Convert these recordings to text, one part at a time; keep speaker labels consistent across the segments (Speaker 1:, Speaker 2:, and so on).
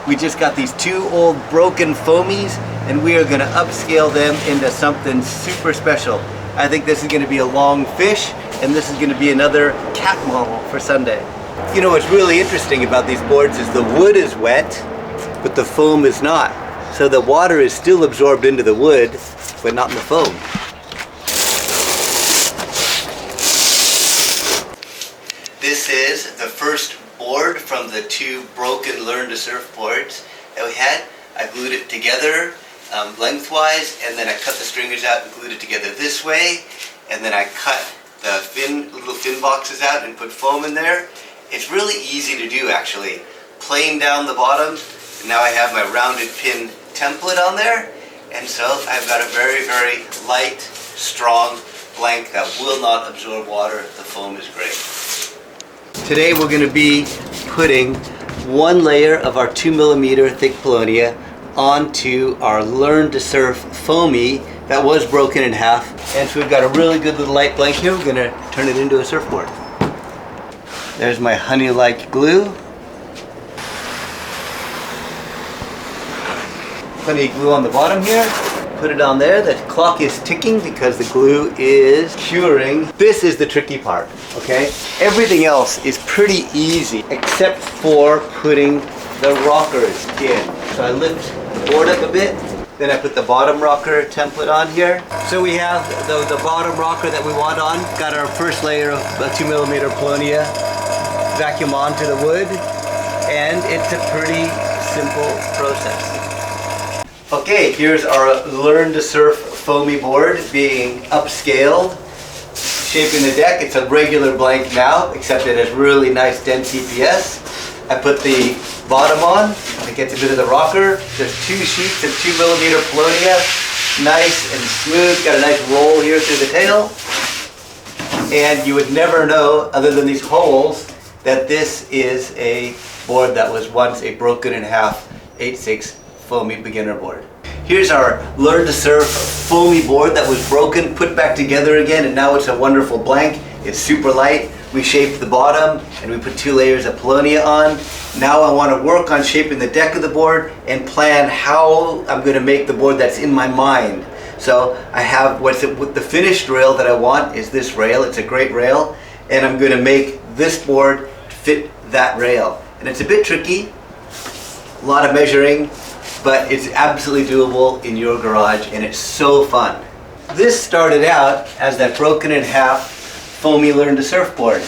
Speaker 1: We just got these two old broken foamies and we are going to upscale them into something super special. I think this is going to be a long fish and this is going to be another cat model for Sunday. You know what's really interesting about these boards is the wood is wet, but the foam is not. So the water is still absorbed into the wood, but not in the foam. This is the first board from the two broken Learn to Surf boards that we had. I glued it together lengthwise, and then I cut the stringers out and glued it together this way, and then I cut the little fin boxes out and put foam in there. It's really easy to do actually. Plane down the bottom, and now I have my rounded pin template on there, and so I've got a very, very light, strong blank that will not absorb water. The foam is great. Today we're going to be putting one layer of our 2mm thick Paulownia onto our Learn to Surf foamy that was broken in half. And so we've got a really good little light blank here. We're going to turn it into a surfboard. There's my honey-like glue. Plenty of glue on the bottom here. Put it on there. The clock is ticking because the glue is curing. This is the tricky part, okay? Everything else is pretty easy except for putting the rockers in. So I lift the board up a bit, then I put the bottom rocker template on here. So we have the bottom rocker that we want on. Got our first layer of 2mm Paulownia, vacuum onto the wood, and it's a pretty simple process. Okay, here's our Learn to Surf foamy board being upscaled. Shaping the deck, it's a regular blank now, except it has really nice dense EPS. I put the bottom on, it gets a bit of the rocker. There's two sheets of 2mm Paulownia, nice and smooth, got a nice roll here through the tail. And you would never know, other than these holes, that this is a board that was once a broken in half 8/6 foamy beginner board. Here's our Learn to Surf foamy board that was broken, put back together again, and now it's a wonderful blank. It's super light. We shaped the bottom and we put 2 layers of Paulownia on. Now I want to work on shaping the deck of the board and plan how I'm going to make the board that's in my mind. So I have with the finished rail that I want is this rail. It's a great rail, and I'm going to make this board fit that rail. And it's a bit tricky, a lot of measuring, but it's absolutely doable in your garage, and it's so fun. This started out as that broken in half foamy Learn to Surf board.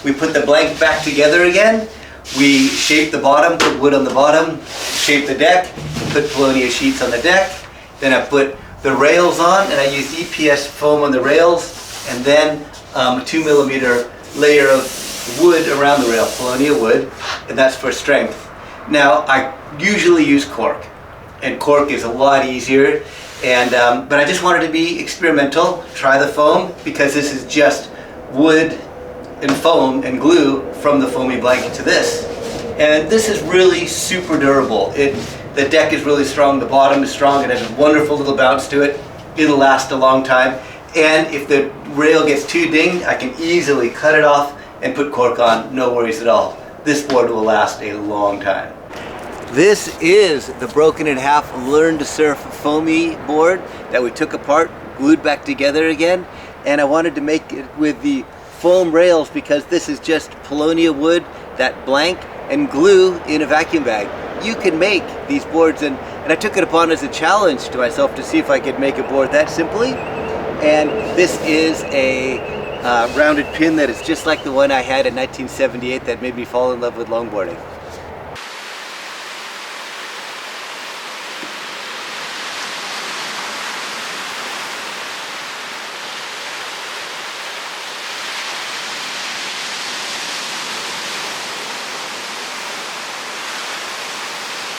Speaker 1: We put the blank back together again. We shaped the bottom, put wood on the bottom, shaped the deck, put Paulownia sheets on the deck. Then I put the rails on, and I used EPS foam on the rails, and then a 2mm layer of wood around the rail, Paulownia wood, and that's for strength. Now, I usually use cork, and cork is a lot easier, and but I just wanted to be experimental, try the foam, because this is just wood and foam and glue from the foamy blanket to this. And this is really super durable. The deck is really strong, the bottom is strong, it has a wonderful little bounce to it. It'll last a long time, and if the rail gets too dinged, I can easily cut it off and put cork on, no worries at all. This board will last a long time. This is the broken in half Learn to Surf foamy board that we took apart, glued back together again, and I wanted to make it with the foam rails because this is just Paulownia wood, that blank, and glue in a vacuum bag. You can make these boards, and I took it upon as a challenge to myself to see if I could make a board that simply. And this is a rounded pin that is just like the one I had in 1978 that made me fall in love with longboarding.